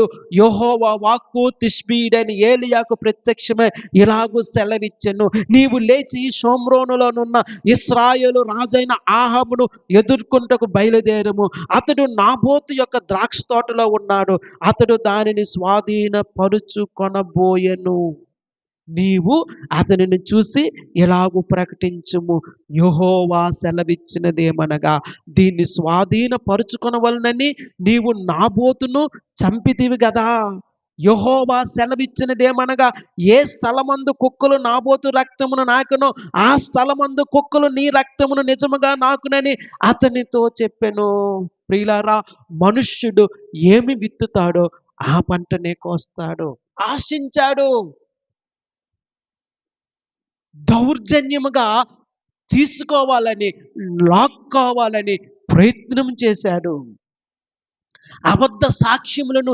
అప్పుడు యెహోవా వాక్కు తిష్బీయుడైన ఏలీయాకు ప్రత్యక్షమై ఇలాగూ సెలవిచ్చెను, నీవు లేచి షోమ్రోనులోనున్న ఇశ్రాయేలు రాజైన ఆహాబును ఎదుర్కొంటకు బయలుదేరము. అతడు నాబోతు యొక్క ద్రాక్ష తోటలో ఉన్నాడు, అతడు దానిని స్వాధీనపరుచుకొనబోయెను. నీవు అతనిని చూసి ఇలాగు ప్రకటించుము, యెహోవా సెలవిచ్చినదేమనగా, దీన్ని స్వాధీనపరుచుకొనవలనని నీవు నాబోతును చంపితివి గదా. యెహోవా సెలవిచ్చినదేమనగా, ఏ స్థలమందు కుక్కలు నాబోతు రక్తమును నాకునో ఆ స్థలమందు కుక్కలు నీ రక్తమును నిజముగా నాకునని అతనితో చెప్పెను. ప్రియులారా, మనుష్యుడు ఏమి విత్తుతాడో ఆ పంటనే కోస్తాడు. ఆశించాడు, దౌర్జన్యముగా తీసుకోవాలని, లాక్కోవాలని ప్రయత్నం చేశాడు. అబద్ధ సాక్ష్యములను